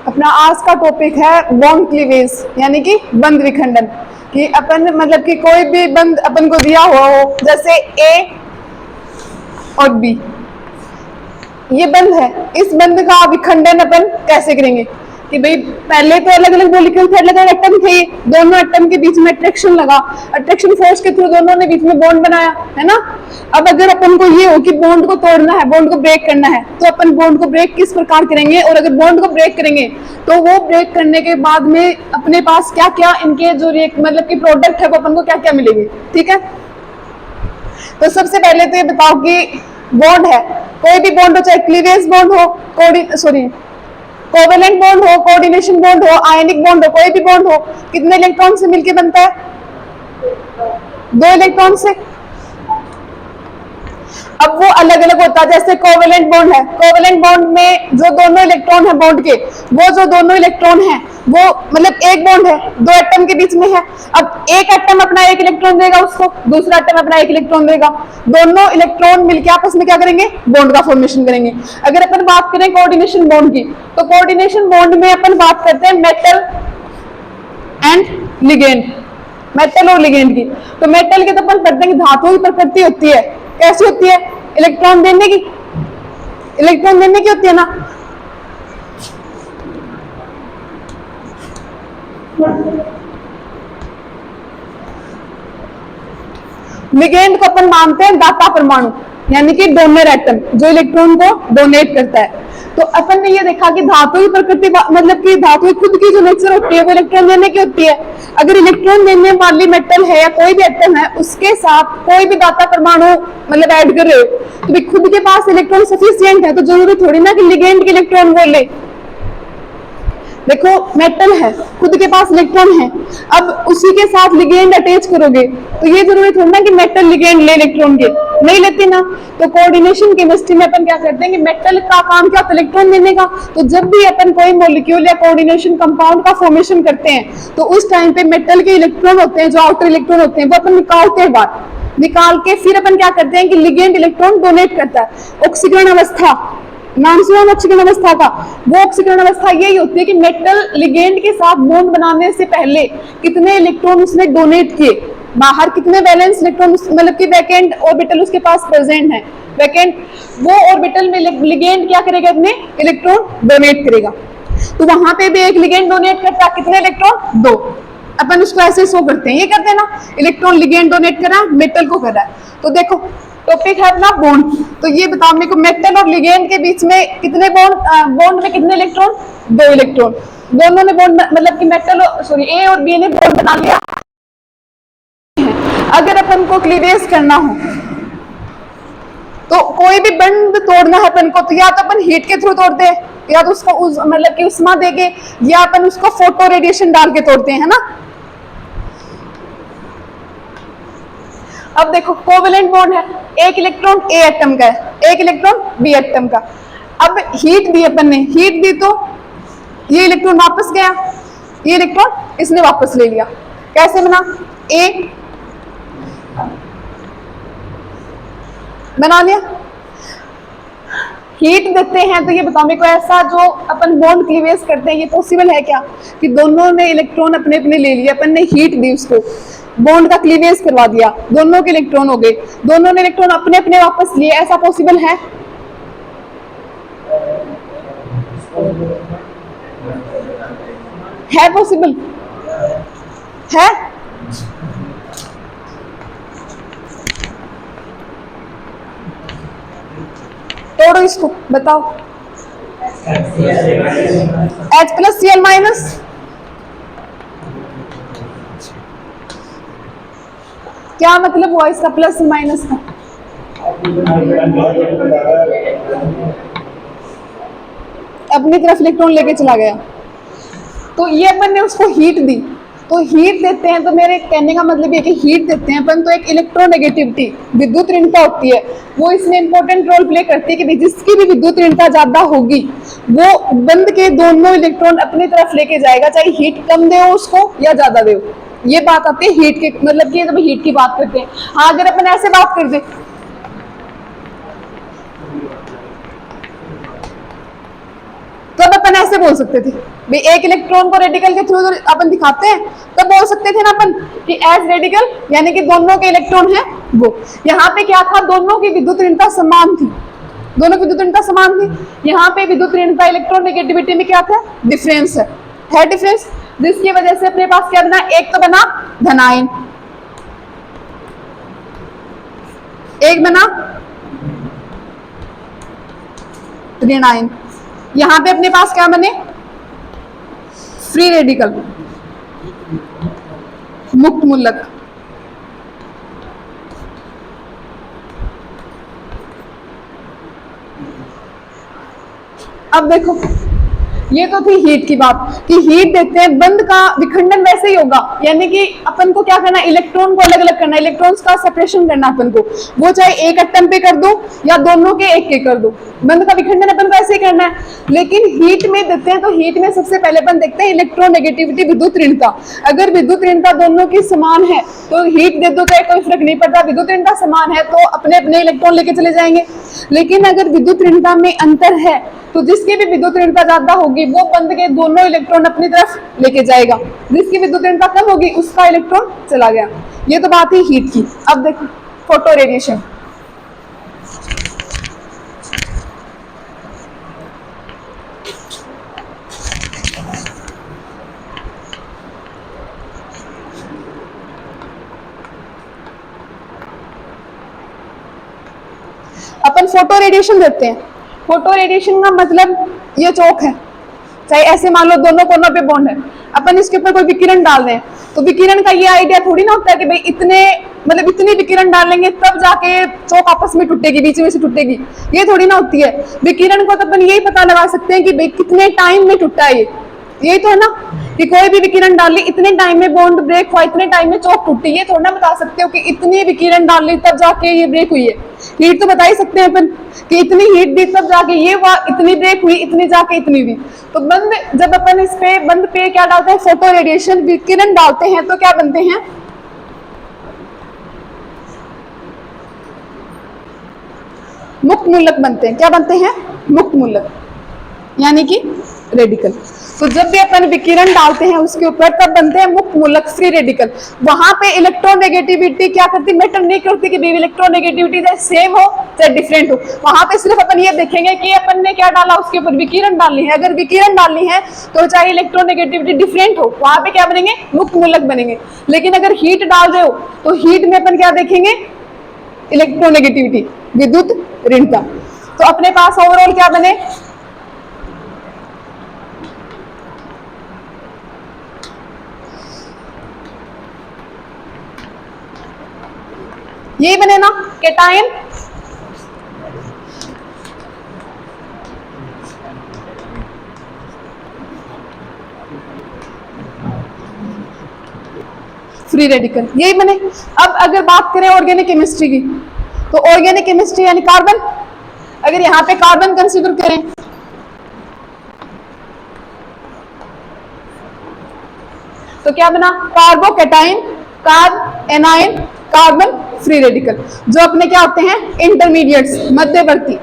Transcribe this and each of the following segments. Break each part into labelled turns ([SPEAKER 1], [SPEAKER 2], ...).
[SPEAKER 1] अपना आज का टॉपिक है बॉन्ड क्लीवेज, यानी कि बंध विखंडन। कि अपन मतलब कि कोई भी बंध अपन को दिया हुआ हो, जैसे ए और बी, ये बंध है, इस बंध का विखंडन अपन कैसे करेंगे? कि भाई पहले तो अलग अलग मॉलिक्यूल थे, अलग अलग एटम थे, दोनों एटम के बीच में अट्रैक्शन लगा, अट्रैक्शन फोर्स के थ्रू दोनों ने बीच में बॉन्ड बनाया, है ना। अब अगर अपन को ये हो कि बॉन्ड को तोड़ना है, बॉन्ड को ब्रेक करना है, तो अपन बॉन्ड को ब्रेक किस प्रकार करेंगे? और अगर बॉन्ड को ब्रेक करेंगे तो वो ब्रेक करने के बाद में अपने पास क्या क्या इनके जो मतलब कि प्रोडक्ट है वो अपन को क्या क्या मिलेंगे, ठीक है। तो सबसे पहले तो ये बताओ कि बॉन्ड है, कोई भी बॉन्ड हो, चाहे क्लीवेज बॉन्ड हो, कोवेलेंट बॉन्ड हो, कोऑर्डिनेशन बॉन्ड हो, आयनिक बॉन्ड हो, कोई भी बॉन्ड हो, कितने इलेक्ट्रॉन से मिलके बनता है? 2 इलेक्ट्रॉन से। अब वो अलग अलग होता है, जैसे कोवेलेंट बॉन्ड है, कोवेलेंट बॉन्ड में जो दोनों इलेक्ट्रॉन है बॉन्ड के, वो जो दोनों इलेक्ट्रॉन है वो मतलब एक बॉन्ड है, 2 एटम के बीच में है। अब एक एटम अपना एक इलेक्ट्रॉन देगा उसको, दूसरा एटम अपना एक इलेक्ट्रॉन देगा, दोनों इलेक्ट्रॉन मिलकर आपस में क्या करेंगे? बॉन्ड का फॉर्मेशन करेंगे। अगर अपन बात करें कोऑर्डिनेशन बॉन्ड की, तो कोऑर्डिनेशन बॉन्ड में अपन बात करते हैं मेटल एंड लिगेंड, मेटल और लिगेंड की। तो मेटल के तो अपन पढ़ते हैं कि धातुओं की प्रकृति होती है, कैसी होती है? इलेक्ट्रॉन देने की, इलेक्ट्रॉन देने की होती है ना। लिगेंड को अपन मानते हैं दाता परमाणु, यानी कि डोनर एटम, जो इलेक्ट्रॉन को डोनेट करता है। तो अपन ने ये देखा कि धातु की प्रकृति मतलब कि धातु खुद की जो नेचर होती है वो इलेक्ट्रॉन देने की होती है। अगर इलेक्ट्रॉन देने वाली मेटल है या कोई भी एटम है, उसके साथ कोई भी दाता परमाणु मतलब ऐड कर रहे हो, तो भी खुद के पास इलेक्ट्रॉन सफिशिएंट है, तो जरूरी थोड़ी ना कि लिगेंड के इलेक्ट्रॉन वो ले। देखो मेटल है, खुद के पास इलेक्ट्रॉन है, अब उसी के साथ लिगेंड अटैच करोगे तो ये जरूरी थोड़ी ना कि मेटल लिगेंड ले इलेक्ट्रॉन के, नहीं लेती ना। तो कोऑर्डिनेशन केमिस्ट्री में अपन क्या करते हैं कि मेटल का काम क्या होता है? इलेक्ट्रॉन देने का। तो जब भी अपन कोई मॉलिक्यूल या कोऑर्डिनेशन कंपाउंड का फॉर्मेशन करते हैं तो उस टाइम पे मेटल के इलेक्ट्रॉन होते हैं, जो आउटर इलेक्ट्रॉन होते हैं, वो अपन निकालते हैं बाहर, निकाल के फिर अपन क्या करते हैं कि लिगेंड इलेक्ट्रॉन डोनेट करता है। ऑक्सीकरण अवस्था नाम सुना ऑक्सीकरण अवस्था का? वो ऑक्सीकरण अवस्था यही होती है कि मेटल लिगेंड के साथ बॉन्ड बनाने से पहले कितने इलेक्ट्रॉन उसने डोनेट किए बाहर, कितने बैलेंस इलेक्ट्रॉन मतलब कि वैकेंट ऑर्बिटल उसके पास प्रेजेंट है, वैकेंट वो ऑर्बिटल में लिगेंड क्या करेगा? अपने इलेक्ट्रॉन डोनेट करेगा। तो वहां पे भी एक लिगेंड डोनेट करता है, कितने इलेक्ट्रॉन? 2। अपन उसको ऐसे शो करते हैं, ये करते हैं ना, इलेक्ट्रॉन लिगेंड डोनेट कर रहा है, मेटल को कर रहा है। तो देखो टॉपिक है अपना बॉन्ड। तो ये बताओ मेरे को, मेटल और लिगेंड के बीच में कितने बॉन्ड में कितने इलेक्ट्रॉन? 2 इलेक्ट्रॉन। दोनों ने बॉन्ड मतलब कि मेटल ए और बी ने बॉन्ड बना लिया। अगर अपन को क्लीवेज करना हो तो कोई भी बंध तोड़ना है अपन को, तो या तो अपन हीट के थ्रू तोड़ते हैं, या तो उसको मतलब कि उष्मा देके, या अपन उसको फोटो रेडिएशन डाल के तोड़ते हैं, है ना। अब देखो कोवेलेंट बॉन्ड है, एक इलेक्ट्रॉन ए एटम का है, एक इलेक्ट्रॉन बी एटम का। अब हीट दी अपन ने, हीट दी तो ये इलेक्ट्रॉन वापस गया, ये इलेक्ट्रॉन इसने वापस ले लिया। कैसे बना? ए बना लिया। हीट देते हैं तो ये बताओ मेरे को, ऐसा जो अपन बॉन्ड क्लीवेज करते हैं ये पॉसिबल है क्या कि दोनों ने इलेक्ट्रॉन अपने अपने ले लिए, अपन ने हीट दी उसको, बॉन्ड का क्लीवेज करवा दिया, दोनों के इलेक्ट्रॉन हो गए, दोनों ने इलेक्ट्रॉन अपने अपने वापस लिए, ऐसा पॉसिबल है? है पॉसिबल? है? तोड़ो इसको, बताओ। H प्लस Cl माइनस, क्या मतलब हुआ इसका प्लस माइनस का? अपनी तरफ इलेक्ट्रॉन लेके चला गया। तो ये अपन ने उसको हीट दी, तो हीट देते हैं, तो मेरे कहने का मतलब ये कि हीट देते हैं अपन तो एक इलेक्ट्रोनेगेटिविटी विद्युत ऋणता होती है, वो इसमें इंपॉर्टेंट रोल प्ले करती है कि जिसकी भी विद्युत ऋणता ज्यादा होगी वो बंद के दोनों इलेक्ट्रॉन अपनी तरफ लेके जाएगा, चाहे हीट कम दे उसको या ज्यादा दे। ये बात आती है हीट के मतलब कि जब हीट की बात करते हैं। हाँ अगर अपन ऐसे बात कर दे, तो अब अपन ऐसे बोल सकते थे भाई एक इलेक्ट्रॉन को रेडिकल के थ्रू अपन दिखाते हैं, तो बोल सकते थे ना अपन कि एज रेडिकल, यानी कि दोनों के इलेक्ट्रॉन है वो। यहाँ पे क्या था, दोनों की विद्युत ऋणता समान थी, दोनों की विद्युत ऋणता समान थी। यहाँ पे विद्युत ऋणता इलेक्ट्रॉन नेगेटिविटी में क्या था, डिफरेंस है डिफरेंस, जिसकी वजह से अपने पास क्या बना, एक तो बना धनायन, एक बना ऋणायन। यहां पे अपने पास क्या बने, फ्री रेडिकल, मुक्त मूलक। अब देखो ये तो थी हीट की बात कि हीट देते हैं, बंध का विखंडन वैसे ही होगा, यानी कि अपन को क्या करना, इलेक्ट्रॉन को अलग अलग करना, इलेक्ट्रॉन्स का सेपरेशन करना अपन को, वो चाहे एक एटम पे कर दो या दोनों के एक कर दो, बंध का विखंडन अपन को ऐसे ही करना है। लेकिन हीट में देते हैं तो हीट में सबसे पहले अपन देखते हैं इलेक्ट्रॉन नेगेटिविटी, विद्युत ऋणता। अगर विद्युत ऋणता दोनों की समान है तो हीट दे दो चाहे कोई फर्क नहीं पड़ता, विद्युत ऋणता समान है तो अपने अपने इलेक्ट्रॉन लेके चले जाएंगे। लेकिन अगर विद्युत ऋणता में अंतर है तो जिसकी भी विद्युत ऋणता ज्यादा होगी वो बंध के दोनों इलेक्ट्रॉन अपनी तरफ लेके जाएगा, जिसकी विद्युत ऋणता कम होगी उसका इलेक्ट्रॉन चला गया। ये तो बात ही हीट की। अब देखो फोटो रेडिएशन, अपन फोटो रेडिएशन देते हैं। फोटो रेडिएशन का मतलब ये चौक है, चाहे ऐसे मान लो दोनों कोनों पे बॉन्ड है, अपन इसके ऊपर कोई विकिरण डाल रहे हैं तो विकिरण का ये आइडिया थोड़ी ना होता है कि भाई इतने मतलब इतनी विकिरण डालेंगे तब जाके चौक आपस में टूटेगी, बीच में से टूटेगी, ये थोड़ी ना होती है। विकिरण को तो अपन यही पता लगा सकते हैं कि भाई कितने टाइम में टूटा है, यही तो है ना कि कोई भी विकिरण डाल ली इतने टाइम में बॉन्ड ब्रेक हुआ, इतने टाइम में चौक टूटी, ये थोड़ा ना बता सकते हो कि इतनी विकिरण डाल ली तब जाके ये ब्रेक हुई है। हीट तो बता ही सकते हैं अपन कि इतनी हीट दी तब जाके ये हुआ, इतनी ब्रेक हुई, इतनी जाके इतनी हुई। तो बंद जब अपन इस पे बंद पे क्या डालते हैं, फोटो रेडिएशन विकिरण डालते हैं तो क्या बनते हैं, मुक्त मूलक बनते हैं। क्या बनते हैं, मुक्त मूलक, यानी कि रेडिकल। तो जब भी अपन विकिरण डालते हैं उसके ऊपर तब बनते हैं मुक्त मूलक, फ्री रेडिकल। वहां पे इलेक्ट्रॉन नेगेटिविटी क्या करती, मैटर नहीं करती कि इलेक्ट्रॉन नेगेटिविटी चाहे सेम हो चाहे डिफरेंट हो। वहां पे सिर्फ अपन ये देखेंगे कि अपन ने क्या डाला, उसके ऊपर विकिरण डालनी है। अगर विकिरण डालनी है तो चाहे इलेक्ट्रॉन नेगेटिविटी डिफरेंट हो, वहां पे क्या बनेंगे, मुक्त मूलक बनेंगे। लेकिन अगर हीट डाल रहे हो तो हीट में अपन क्या देखेंगे, इलेक्ट्रॉन नेगेटिविटी, विद्युत ऋणता। तो अपने पास ओवरऑल क्या बने, यही बने ना, कैटायन फ्री रेडिकल, यही बने। अब अगर बात करें ऑर्गेनिक केमिस्ट्री की, तो ऑर्गेनिक केमिस्ट्री यानी कार्बन, अगर यहां पे कार्बन कंसीडर करें तो क्या बना, carbocation, carb anion, carbon free radical, जो अपने क्या होते हैं, इंटरमीडिएट्स, मध्यवर्ती,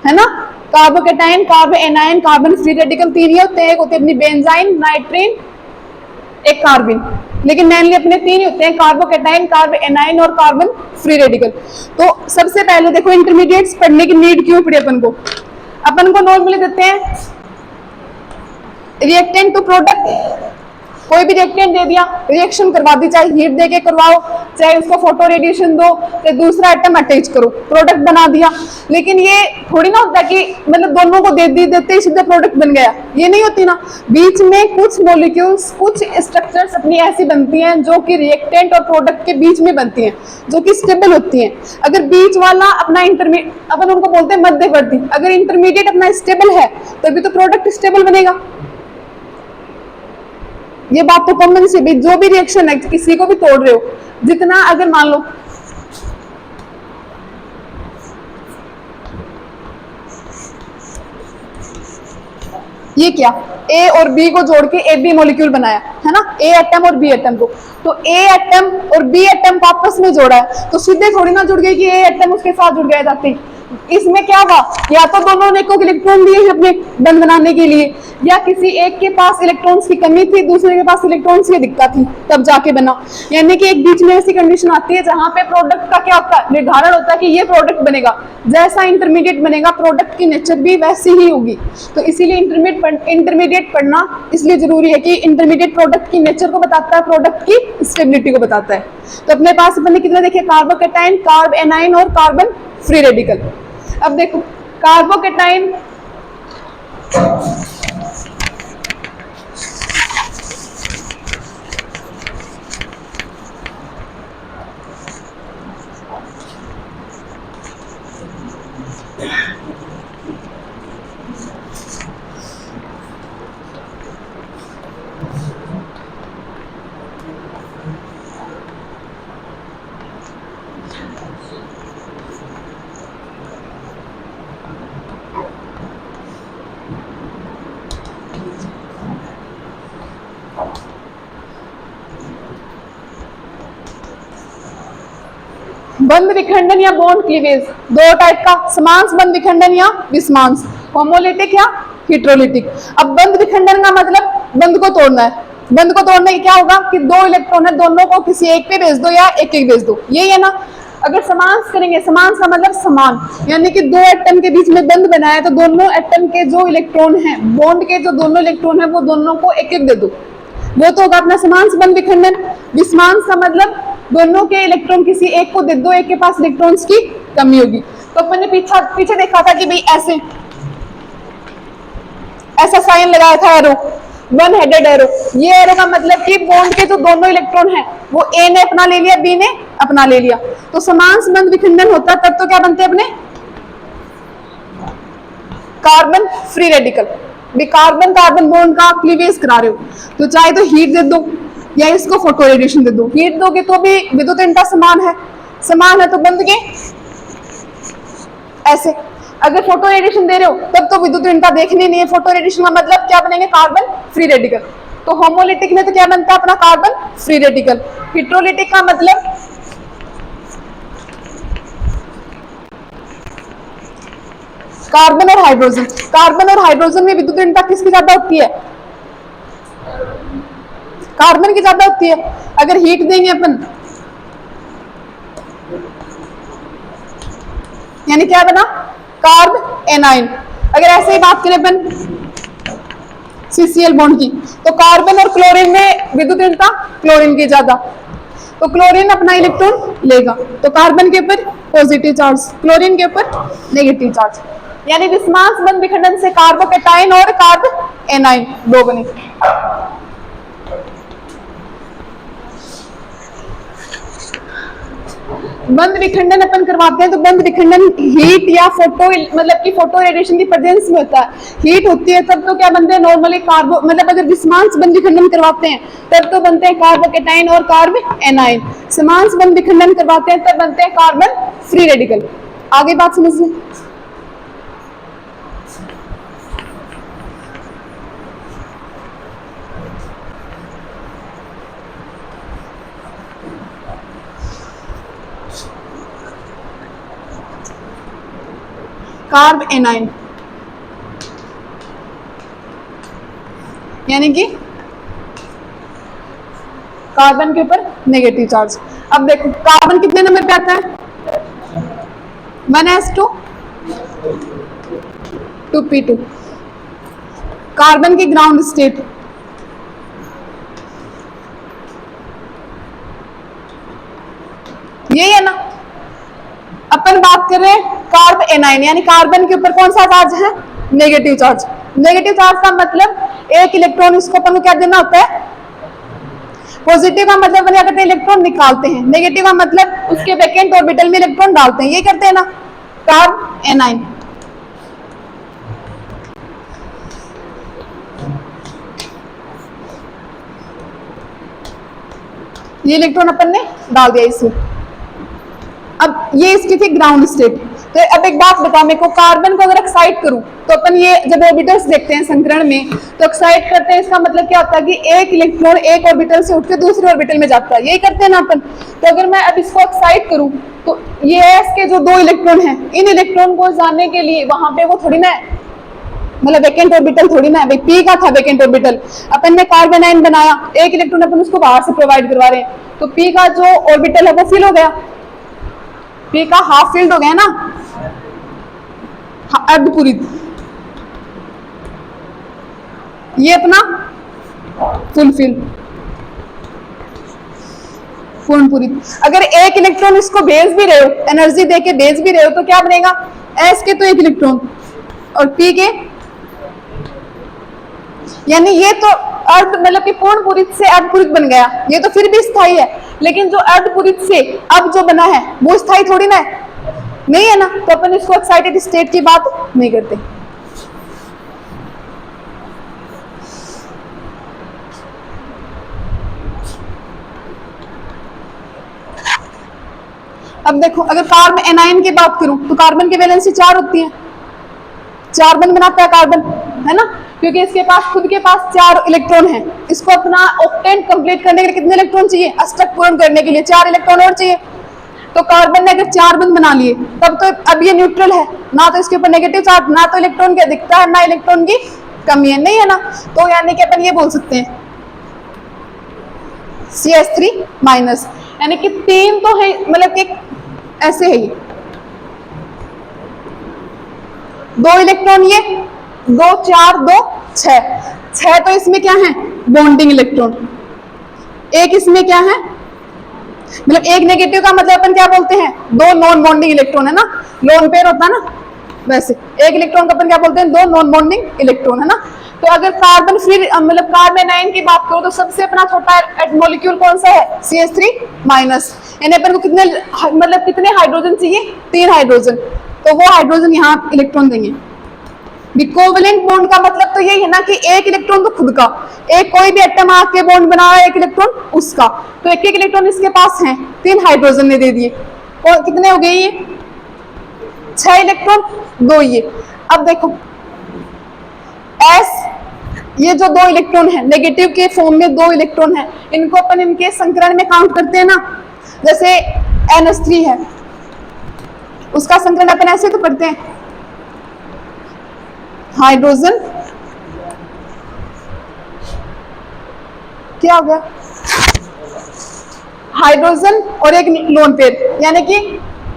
[SPEAKER 1] है ना। Carbocation, carb anion, carbon free radical तीन ही होते हैं, एक होते हैं अपनी बेंजाइन, नाइट्रीन, एक कार्बिन। लेकिन मेनली अपने तीन ही होते हैं, कार्बोकैटायन, कार्ब एनायन और कार्बन फ्री रेडिकल। तो सबसे पहले देखो इंटरमीडिएट्स पढ़ने की नीड क्यों पड़ी अपन को। अपन को नॉर्मली देते हैं रिएक्टेंट टू प्रोडक्ट, कोई भी रिएक्टेंट दे दिया, रिएक्शन करवा दी, चाहे हीट दे के करवाओ, चाहे उसको फोटो रेडिएशन दो, चाहे दूसरा आइटम अटैच करो, प्रोडक्ट बना दिया। लेकिन ये थोड़ी ना होता कि मतलब दोनों को देते ही सीधे प्रोडक्ट बन गया, ये नहीं होती ना। बीच में कुछ मॉलिक्यूल्स, कुछ स्ट्रक्चर्स अपनी ऐसी बनती हैं जो कि रिएक्टेंट और प्रोडक्ट के बीच में बनती हैं, जो कि स्टेबल होती हैं। अगर बीच वाला अपना इंटरमीडिएट, अपन उनको बोलते हैं मध्यवर्ती, अगर इंटरमीडिएट अपना स्टेबल है तभी तो प्रोडक्ट स्टेबल बनेगा। ये बात तो कॉमन सी भी, जो भी रिएक्शन है किसी को भी तोड़ रहे हो, जितना अगर मान लो ये क्या, ए और बी को जोड़ के ए बी मॉलिक्यूल बनाया है ना, ए एटम और बी एटम को, तो ए एटम और बी एटम को आपस में जोड़ा है तो सीधे थोड़ी ना जुड़ गई कि ए एटम उसके साथ जुड़ गया जाती, इसमें क्या हुआ, या तो दोनों ने एक इलेक्ट्रॉन दिए हैं अपने बंध बनाने के लिए, या किसी एक के पास इलेक्ट्रॉन्स की कमी थी, दूसरे के पास इलेक्ट्रॉन्स की दिक्कत थी, तब जाके बना। यानी कि एक बीच में ऐसी कंडीशन आती है जहां पे प्रोडक्ट का क्या होता है, निर्धारण होता है कि ये प्रोडक्ट बनेगा, जैसा इंटरमीडिएट बनेगा प्रोडक्ट की नेचर भी वैसी ही होगी। तो इसीलिए इंटरमीडिएट पढ़ना इसलिए जरूरी है कि इंटरमीडिएट प्रोडक्ट की नेचर को बताता है, प्रोडक्ट की स्टेबिलिटी को बताता है। तो अपने पास अपने कितने देखे, कार्बोकेटाइन, कार्ब एनाइन और कार्बन फ्री रेडिकल। अब देखो कार्बोकेटाइन बंध विखंडन या बॉन्ड क्लीवेज दो टाइप का, समांस बंध विखंडन या विस्मांस, होमोलिटिक या हेटेरोलिटिक। अब बंध विखंडन का मतलब बंध को तोड़ना है। बंध को तोड़ने की क्या होगा कि दो इलेक्ट्रॉन है, दोनों को किसी एक पे भेज दो या एक एक भेज दो, यही है ना। अगर समांस करेंगे, समांस का मतलब समान, यानी कि दो एटम के बीच में बंध बना है तो दोनों एटम के जो इलेक्ट्रॉन है, बॉन्ड के जो दोनों इलेक्ट्रॉन है वो दोनों को एक एक दे दो, वो तो होगा अपना समांस बंध विखंडन। विस्मांस का मतलब दोनों के इलेक्ट्रॉन किसी एक को दे दो, एक के पास इलेक्ट्रॉन्स की कमी होगी। तो अपन ने पीछे देखा था कि भाई ऐसा साइन लगाया था एरो, वन हेडेड एरो। ये एरो का मतलब कि बॉन्ड के जो दोनों इलेक्ट्रॉन हैं वो ए ने अपना ले लिया, बी ने अपना ले लिया। तो समांस बंध विखंडन होता है तब तो क्या बनते हैं अपने carbon free radical. Carbon carbon bond का क्लीवेज करा रहे हो तो चाहे तो हीट दे दो या इसको फोटो रेडिएशन दे दो। हीट दोगे तो भी विद्युत ऋणता समान है तो बंध के ऐसे। अगर फोटो रेडिएशन दे रहे हो तब तो विद्युत ऋणता देखनी नहीं है। फोटो रेडिएशन का मतलब क्या बनेंगे, कार्बन फ्री रेडिकल। तो होमोलिटिक में तो क्या बनता है अपना कार्बन फ्री रेडिकल। हेटेरोलिटिक का मतलब कार्बन और हाइड्रोजन। कार्बन और हाइड्रोजन में विद्युत ऋणता किसकी ज्यादा होती है, कार्बन की ज्यादा होती है। अगर हीट देंगे अपन यानी क्या बना कार्ब एनाइन। अगर ऐसे ही बात करें अपन CCl बॉन्ड की तो कार्बन और क्लोरीन में विद्युत ऋणता क्लोरीन की ज्यादा, तो क्लोरीन अपना इलेक्ट्रॉन लेगा। तो कार्बन के ऊपर पॉजिटिव चार्ज, क्लोरीन के ऊपर नेगेटिव चार्ज। यानी विस्मांस बंध विखंडन से कार्बोकेटाइन और कार्ब एनाइन दो बने। बंध विखंडन अपन करवाते हैं तो बंध विखंडन हीट या फोटो मतलब कि फोटो रेडिएशन की प्रेजेंस में होता है। हीट होती है तब तो क्या बनते हैं नॉर्मली कार्बो, मतलब अगर विस्मांस बंध विखंडन करवाते हैं तब तो बनते हैं कार्बोकेटाइन और कार्ब एनाइन। समांस बंध विखंडन करवाते हैं तब बनते हैं कार्बन फ्री रेडिकल। आगे बात समझिए। कार्ब एनाइन यानी कि कार्बन के ऊपर नेगेटिव चार्ज। अब देखो कार्बन कितने नंबर पे आता है, 1s2 2p2। कार्बन की ग्राउंड स्टेट यही है ना। अपन बात कर रहे हैं कार्ब एनाइन यानी कार्बन के ऊपर कौन सा चार्ज है, नेगेटिव चार्ज। नेगेटिव चार्ज का मतलब एक इलेक्ट्रॉन इसको अपन को क्या देना होता है, पॉजिटिव का मतलब अपन क्या करते हैं इलेक्ट्रॉन निकालते हैं, नेगेटिव का मतलब उसके वैकेंट ऑर्बिटल में इलेक्ट्रॉन डालते हैं, ये करते हैं ना कार्ब एनाइन। ये इलेक्ट्रॉन अपन ने डाल दिया इसमें। अब ये इसकी थी ग्राउंड स्टेट। तो तो अब एक बात बताओ मेरे को, कार्बन को अगर एक्साइट करूं तो अपन ये जब ऑर्बिटल्स देखते हैं संकरण में तो एक्साइट करते हैं, इसका मतलब क्या होता है कि एक इलेक्ट्रॉन एक ऑर्बिटल से उठ के दूसरे ऑर्बिटल में जाता है, यही करते हैं ना अपन। तो अगर मैं अब इसको एक्साइट करूं तो ये एस के जो 2 इलेक्ट्रॉन हैं, इन इलेक्ट्रॉन को जाने के लिए वहां पे वो थोड़ी ना है, मतलब वेकेंट ऑर्बिटल थोड़ी ना है भाई, पी का था वेकेंट ऑर्बिटल, अपन ने कार्बन आयन बनाया, एक इलेक्ट्रॉन अपन उसको बाहर से प्रोवाइड करवा रहे हैं, तो पी का जो ऑर्बिटल है वो फिल हो गया, पी का हाफ फिल्ड हो गया ना, अर्धपूरित, ये अपना फुल फिल, पूर्ण पूरित। अगर एक इलेक्ट्रॉन इसको भेज भी रहे हो, एनर्जी देके भेज भी रहे हो, तो क्या बनेगा, एस के तो एक इलेक्ट्रॉन और पी के, यानी ये तो अर्ध मतलब कि पूर्ण पूरित से अर्धपूरित बन गया, ये तो फिर भी स्थायी है, लेकिन जो अर्धपूरित से अब जो बना है वो स्थायी थोड़ी ना है, नहीं है ना, तो अपन इसको एक्साइटेड स्टेट की बात नहीं करते। अब देखो, अगर कार्बन एनायन की बात करूं तो कार्बन की वैलेंसी 4 होती है, 4 बंद बनाता है कार्बन, है ना, क्योंकि इसके पास खुद के पास 4 इलेक्ट्रॉन हैं, इसको अपना ऑक्टेन कंप्लीट करने के लिए कितने इलेक्ट्रॉन चाहिए, अष्टक पूर्ण करने के लिए 4 इलेक्ट्रॉन और चाहिए। तो कार्बन ने अगर 4 बंद बना लिए तब तो अब ये न्यूट्रल है, ना तो इसके ऊपर नेगेटिव चार्ज, ना तो इलेक्ट्रॉन क्या दिखता है, ना इलेक्ट्रॉन की कमी है, नहीं है ना, तो यानी कि अपन ये बोल सकते हैं CH3 माइनस, यानी कि 3 तो है, मतलब कि ऐसे है ये 2 इलेक्ट्रॉन, ये 2 4 2 6 तो इसमें क्या है, बॉन्डिंग इलेक्ट्रॉन, एक इसमें क्या है, मतलब एक नेगेटिव का मतलब अपन क्या बोलते हैं, 2 नॉन बॉन्डिंग इलेक्ट्रॉन, है ना, लोन पेयर होता है ना, वैसे एक इलेक्ट्रॉन का अपन क्या बोलते हैं, 2 नॉन बॉन्डिंग इलेक्ट्रॉन, है ना। तो अगर कार्बन फिर मतलब कार्बन आयन की बात करो तो सबसे अपना छोटा मॉलिक्यूल कौन सा है, CH3 माइनस, यानी अपन को कितने मतलब कितने हाइड्रोजन चाहिए, 3 हाइड्रोजन, तो वो हाइड्रोजन यहाँ इलेक्ट्रॉन देंगे। कोवेलेंट बॉन्ड का मतलब तो यही है ना कि एक इलेक्ट्रॉन तो खुद का, एक कोई भी एटम आके बॉन्ड बना रहा है, एक इलेक्ट्रॉन उसका, तो एक इलेक्ट्रॉन इसके पास है, 3 हाइड्रोजन ने दे दिए, और कितने हो गए ये 6 इलेक्ट्रॉन, 2 ये। अब देखो एस, ये जो 2 इलेक्ट्रॉन है नेगेटिव के फॉर्म में 2 इलेक्ट्रॉन है, इनको अपन इनके संकरण में काउंट करते हैं ना, जैसे NH3 है, उसका संकरण अपन ऐसे तो करते हैं, हाइड्रोजन, क्या हो गया, हाइड्रोजन और एक लोन पेयर, यानी कि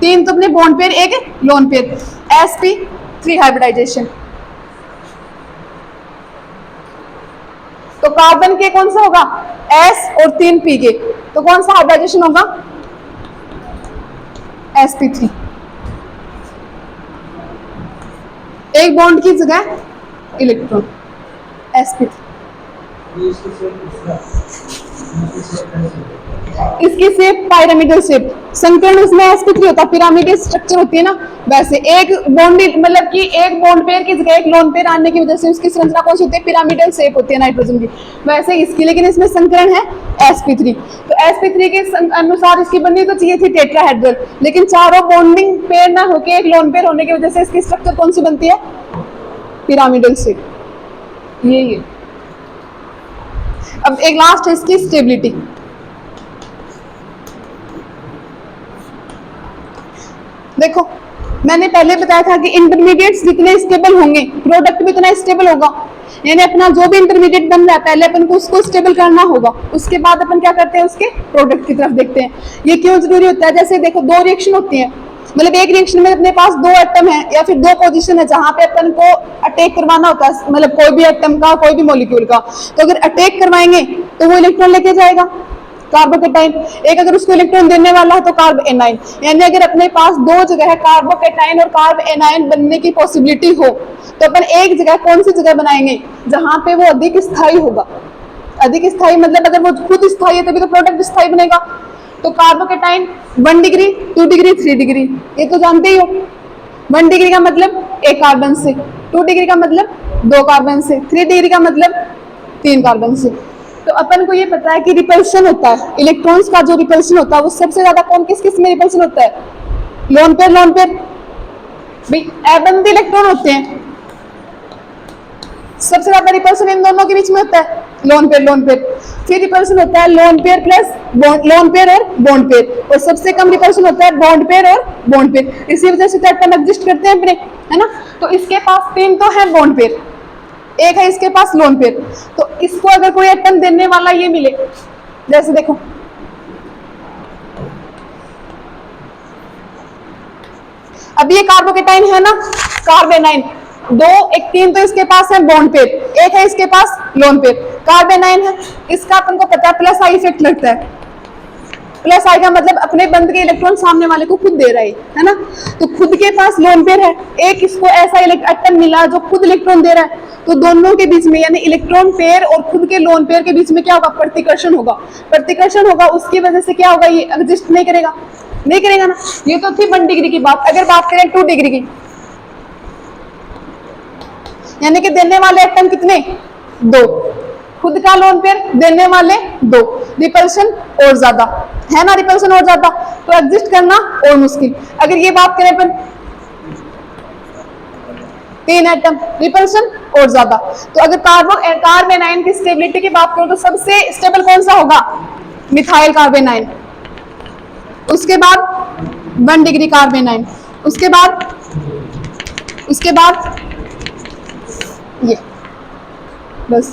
[SPEAKER 1] 3 तो अपने बॉन्ड पेयर, एक लोन पेयर, sp3 हाइब्रिडाइजेशन। तो कार्बन के कौन सा होगा, S और 3 P के, तो कौन सा हाइब्रिडाइजेशन होगा, sp3, एक बॉन्ड की जगह इलेक्ट्रॉन sp3। इसकी शेप पिरामिडल शेप, संकरण उसमें sp3 होता है, पिरामिडल स्ट्रक्चर होती है ना, वैसे एक बॉन्ड मतलब कि एक बॉन्ड पेयर की जगह एक लोन पेयर आने की वजह से उसकी संरचना कौन सी होती है, पिरामिडल शेप होती है नाइट्रोजन की, वैसे इसकी, लेकिन इसमें संकरण है sp3। तो sp3 के अनुसार इसकी बननी तो चाहिए थी टेट्राहेड्रल, लेकिन चारों बॉन्डिंग पेयर ना होके एक लोन पेयर होने की वजह से इसकी स्ट्रक्चर कौन सी बनती है, पिरामिडल शेप, ये। अब एक लास्ट है इसकी स्टेबिलिटी। देखो मैंने पहले बताया था कि इंटरमीडिएट्स जितने स्टेबल होंगे प्रोडक्ट भी उतना स्टेबल होगा, यानी अपना जो भी इंटरमीडिएट बन रहा है पहले अपन को उसको स्टेबल करना होगा, उसके बाद अपन क्या करते हैं, उसके प्रोडक्ट की तरफ देखते हैं। ये क्यों जरूरी होता है, जैसे देखो 2 रिएक्शन होती है, मतलब एक रिएक्शन में अपने पास 2 एटम है या फिर 2 पोजीशन है जहां पे अपन को अटैक करवाना होता है, मतलब कोई भी एटम का कोई भी मॉलिक्यूल का, तो अगर अटैक करवाएंगे तो वो इलेक्ट्रॉन लेके जाएगा कार्बोकेटाइन, एक अगर उसको इलेक्ट्रॉन देने वाला है तो कार्ब एनाइन, यानी अगर अपने पास 2 जगह है कार्बोकेटाइन और कार्ब एनाइन बनने की पॉसिबिलिटी हो तो अपन एक जगह कौन सी जगह बनाएंगे जहां पे वो अधिक स्थायी होगा, अधिक स्थायी मतलब अगर वो खुद स्थायी है तभी तो प्रोडक्ट स्थायी बनेगा। तो कार्बोकेटाइन 1 डिग्री 2 डिग्री 3 डिग्री, ये तो जानते ही हो, 1 डिग्री का मतलब 1 कार्बन से, 2 डिग्री का मतलब 2 कार्बन से, 3 डिग्री का मतलब 3 कार्बन से। तो अपन को ये पता है कि रिपल्शन होता है, इलेक्ट्रॉन्स का जो रिपल्शन होता है वो सबसे ज्यादा कौन किस किस में रिपल्शन होता है, लोन पेयर भाई एबंद इलेक्ट्रॉन होते हैं, सबसे ज्यादा रिपल्सन इन दोनों के बीच में होता है, लोन पेयर लोन पेयर। फिर रिपल्सन होता है lone pair plus lone pair और बॉन्ड पेयर, और सबसे कम रिपल्सन होता है बॉन्ड पेयर और बॉन्ड पेयर। इसी वजह से तो एटम एग्जिस्ट करते हैं अपने, है ना। तो इसके पास 3 तो है बॉन्ड पेयर, एक है इसके पास लोन पेयर। तो इसको अगर कोई एटम देने वाला ये मिले, जैसे देखो अब ये कार्बोकेटाइन है ना, कार्बेनाइन, 2 1 3 तो इसके पास है बॉन्ड पेयर, एक है इसके पास लोन पेयर। कार्बेनाइन है, इसका अपन को पता है प्लस आई इफेक्ट लगता है, प्लस आई का मतलब अपने बंद के इलेक्ट्रॉन सामने वाले को खुद दे रहा है ना। तो खुद के पास लोन पेयर है, एक इसको ऐसा एटम मिला जो खुद इलेक्ट्रॉन दे रहा है, तो दोनों के बीच में यानी इलेक्ट्रॉन पेयर और खुद के लोन पेयर के बीच में क्या होगा, प्रतिकर्षण होगा। प्रतिकर्षण होगा, उसकी वजह से क्या होगा, ये एग्जिस्ट नहीं करेगा, नहीं करेगा ना। ये तो थी 1 डिग्री की बात। अगर बात करें 2 डिग्री की, यानी कि देने वाले एटम कितने, 2, खुद का लोन पेयर, देने वाले 2, रिपल्शन और ज्यादा है ना, रिपल्शन और ज्यादा, तो एग्जिस्ट करना और मुश्किल। अगर ये बात करें अपन 3 एटम, रिपल्शन और ज्यादा, तो अगर कार्बेनाइन की स्टेबिलिटी की बात करो तो सबसे स्टेबल कौन सा होगा, मिथाइल कार्बेनाइन। उसके बाद 1 डिग्री कार्बेनाइन, उसके बाद ये बस